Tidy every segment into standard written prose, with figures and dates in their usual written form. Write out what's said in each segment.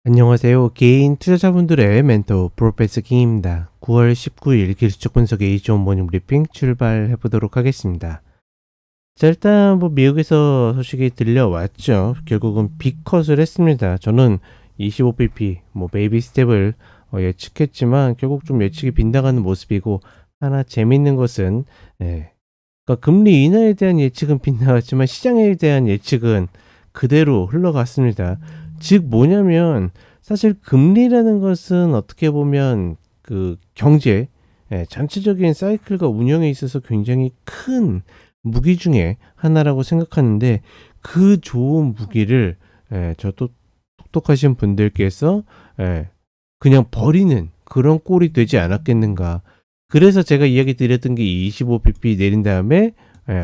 안녕하세요. 개인 투자자분들의 멘토 프로페서 킹입니다. 9월 19일 기술적 분석의 이종 모닝 브리핑 출발해 보도록 하겠습니다. 자, 일단 미국에서 소식이 들려왔죠. 결국은 빅컷을 했습니다. 저는 25bp 베이비 스텝을 예측했지만 결국 좀 예측이 빗나가는 모습이고, 하나 재밌는 것은 그러니까 금리 인하에 대한 예측은 빗나갔지만 시장에 대한 예측은 그대로 흘러갔습니다. 즉 뭐냐면, 사실 금리라는 것은 어떻게 보면 그 경제 전체적인 사이클과 운영에 있어서 굉장히 큰 무기 중에 하나라고 생각하는데, 그 좋은 무기를 저도 똑똑하신 분들께서 그냥 버리는 그런 꼴이 되지 않았겠는가. 그래서 제가 이야기 드렸던 게 25bp 내린 다음에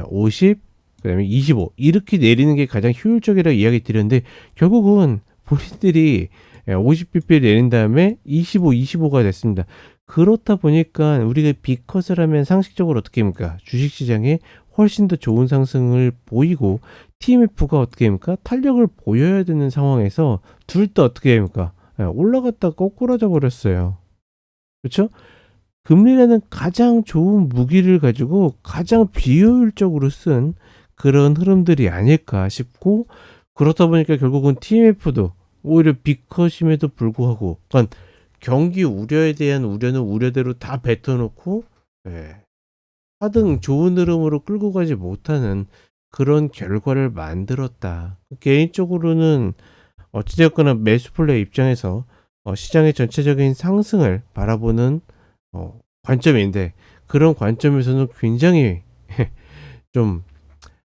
50, 그다음에 25 이렇게 내리는 게 가장 효율적이라고 이야기 드렸는데, 결국은 본인들이 50bp 내린 다음에 25가 됐습니다. 그렇다 보니까 우리가 빅컷을 하면 상식적으로 어떻게 합니까? 주식시장에 훨씬 더 좋은 상승을 보이고, TMF가 어떻게 합니까? 탄력을 보여야 되는 상황에서 둘 다 어떻게 합니까? 올라갔다 거꾸라져 버렸어요. 그렇죠? 금리라는 가장 좋은 무기를 가지고 가장 비효율적으로 쓴 그런 흐름들이 아닐까 싶고, 그렇다 보니까 결국은 TMF도 오히려 빅컷임에도 불구하고, 그러니까 경기 우려에 대한 우려는 우려대로 다 뱉어놓고 하등 좋은 흐름으로 끌고 가지 못하는 그런 결과를 만들었다. 개인적으로는 어찌되었거나 매수 플레이 입장에서 시장의 전체적인 상승을 바라보는 관점인데, 그런 관점에서는 굉장히 좀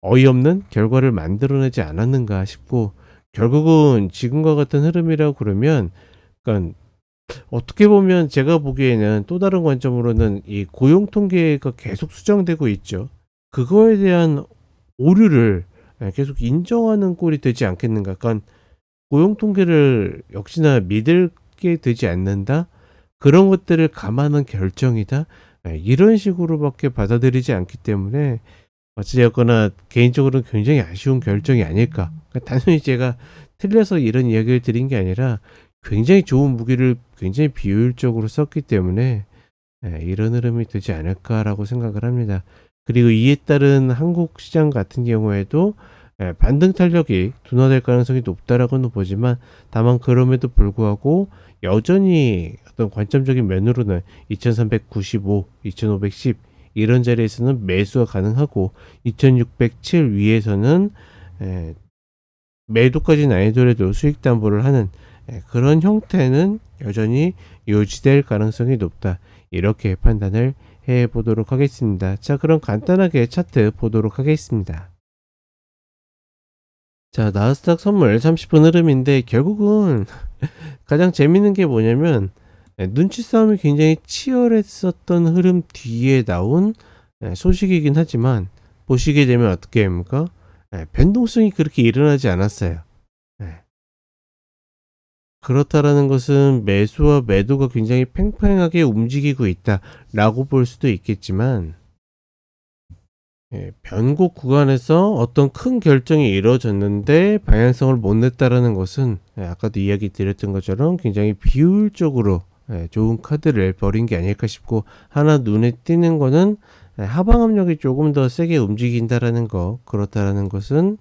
어이없는 결과를 만들어내지 않았는가 싶고, 결국은 지금과 같은 흐름이라고 그러면, 그러니까 어떻게 보면 제가 보기에는 또 다른 관점으로는 이 고용 통계가 계속 수정되고 있죠. 그거에 대한 오류를 계속 인정하는 꼴이 되지 않겠는가. 그러니까 고용 통계를 역시나 믿을게 되지 않는다. 그런 것들을 감안한 결정이다. 이런 식으로밖에 받아들이지 않기 때문에 어찌되었거나 개인적으로는 굉장히 아쉬운 결정이 아닐까. 그러니까 단순히 제가 틀려서 이런 이야기를 드린 게 아니라 굉장히 좋은 무기를 굉장히 비효율적으로 썼기 때문에 이런 흐름이 되지 않을까라고 생각을 합니다. 그리고 이에 따른 한국 시장 같은 경우에도 반등 탄력이 둔화될 가능성이 높다라고는 보지만, 다만 그럼에도 불구하고 여전히 어떤 관점적인 면으로는 2395, 2510 이런 자리에서는 매수가 가능하고, 2607 위에서는 매도까지는 아니더라도 수익 담보를 하는 그런 형태는 여전히 유지될 가능성이 높다. 이렇게 판단을 해 보도록 하겠습니다. 자, 그럼 간단하게 차트 보도록 하겠습니다. 자, 나스닥 선물 30분 흐름인데, 결국은 가장 재밌는 게 뭐냐면, 눈치 싸움이 굉장히 치열했었던 흐름 뒤에 나온 소식이긴 하지만, 보시게 되면 어떻게 됩니까? 변동성이 그렇게 일어나지 않았어요. 예. 그렇다라는 것은 매수와 매도가 굉장히 팽팽하게 움직이고 있다라고 볼 수도 있겠지만, 변곡 구간에서 어떤 큰 결정이 이루어졌는데 방향성을 못 냈다라는 것은, 아까도 이야기 드렸던 것처럼 굉장히 비효율적으로 좋은 카드를 버린 게 아닐까 싶고, 하나 눈에 띄는 거는 하방 압력이 조금 더 세게 움직인다라는 거. 그렇다라는 것은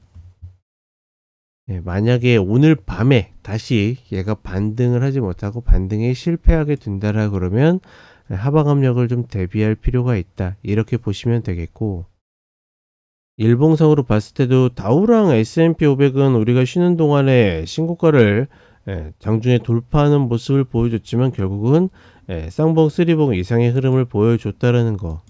만약에 오늘 밤에 다시 얘가 반등을 하지 못하고 반등에 실패하게 된다라 그러면 하방 압력을 좀 대비할 필요가 있다, 이렇게 보시면 되겠고, 일봉상으로 봤을 때도 다우랑 S&P 500은 우리가 쉬는 동안에 신고가를 장중에 돌파하는 모습을 보여줬지만, 결국은 쌍봉, 쓰리봉 이상의 흐름을 보여줬다라는 거.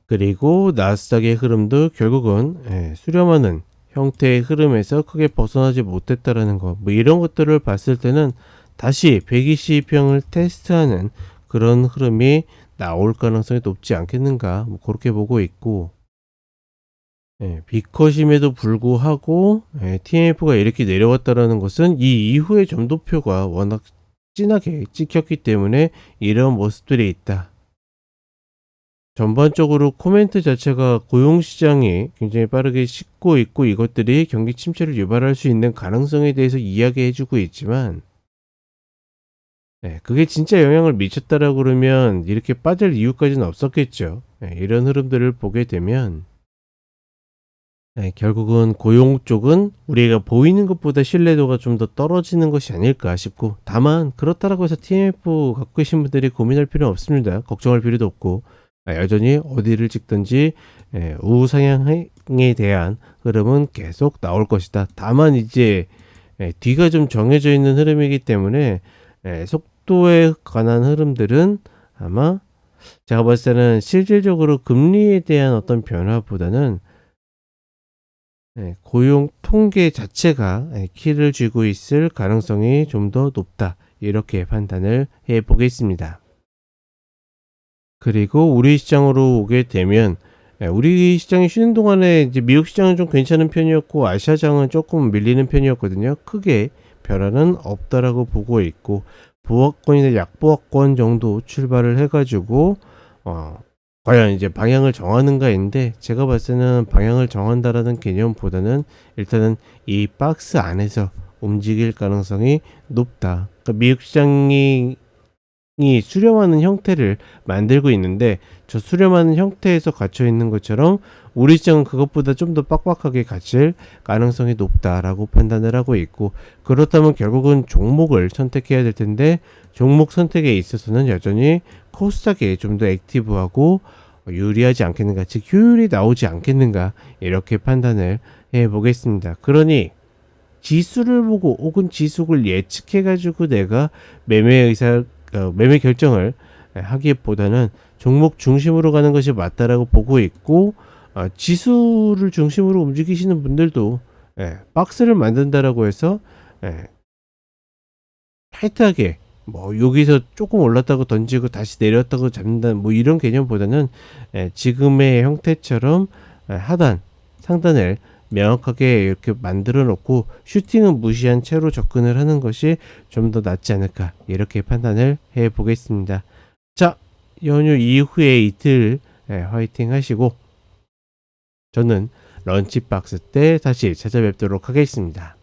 그리고 나스닥의 흐름도 결국은 수렴하는 형태의 흐름에서 크게 벗어나지 못했다라는 거. 이런 것들을 봤을 때는 다시 120평을 테스트하는 그런 흐름이 나올 가능성이 높지 않겠는가, 그렇게 보고 있고, B컷임에도 불구하고 TMF가 이렇게 내려왔다라는 것은 이 이후에 점도표가 워낙 진하게 찍혔기 때문에 이런 모습들이 있다. 전반적으로 코멘트 자체가 고용 시장이 굉장히 빠르게 식고 있고 이것들이 경기 침체를 유발할 수 있는 가능성에 대해서 이야기해 주고 있지만 그게 진짜 영향을 미쳤다라고 그러면 이렇게 빠질 이유까지는 없었겠죠. 이런 흐름들을 보게 되면 결국은 고용 쪽은 우리가 보이는 것보다 신뢰도가 좀 더 떨어지는 것이 아닐까 싶고, 다만 그렇다라고 해서 TMF 갖고 계신 분들이 고민할 필요는 없습니다. 걱정할 필요도 없고 여전히 어디를 찍든지 우상향에 대한 흐름은 계속 나올 것이다. 다만 이제 뒤가 좀 정해져 있는 흐름이기 때문에 속도에 관한 흐름들은 아마 제가 봤을 때는 실질적으로 금리에 대한 어떤 변화보다는 고용 통계 자체가 키를 쥐고 있을 가능성이 좀 더 높다. 이렇게 판단을 해 보겠습니다. 그리고 우리 시장으로 오게 되면 우리 시장이 쉬는 동안에 이제 미국 시장은 좀 괜찮은 편이었고 아시아장은 조금 밀리는 편이었거든요. 크게 변화는 없다라고 보고 있고 보합권이나 약보합권 정도 출발을 해가지고 과연 이제 방향을 정하는가인데, 제가 봤을 때는 방향을 정한다라는 개념보다는 일단은 이 박스 안에서 움직일 가능성이 높다. 그러니까 미국 시장이 수렴하는 형태를 만들고 있는데 저 수렴하는 형태에서 갇혀 있는 것처럼 우리 시장은 그것보다 좀 더 빡빡하게 갇힐 가능성이 높다라고 판단을 하고 있고, 그렇다면 결국은 종목을 선택해야 될 텐데 종목 선택에 있어서는 여전히 코스닥이 좀 더 액티브하고 유리하지 않겠는가, 즉 효율이 나오지 않겠는가, 이렇게 판단을 해 보겠습니다. 그러니 지수를 보고 혹은 지수를 예측해 가지고 내가 매매 결정을 하기보다는 종목 중심으로 가는 것이 맞다라고 보고 있고, 지수를 중심으로 움직이시는 분들도 박스를 만든다라고 해서 타이트하게 뭐 여기서 조금 올랐다고 던지고 다시 내렸다고 잡는다, 뭐 이런 개념보다는 지금의 형태처럼 하단 상단을 명확하게 이렇게 만들어 놓고 슈팅은 무시한 채로 접근을 하는 것이 좀 더 낫지 않을까, 이렇게 판단을 해 보겠습니다. 자, 연휴 이후에 이틀 화이팅 하시고 저는 런치박스 때 다시 찾아뵙도록 하겠습니다.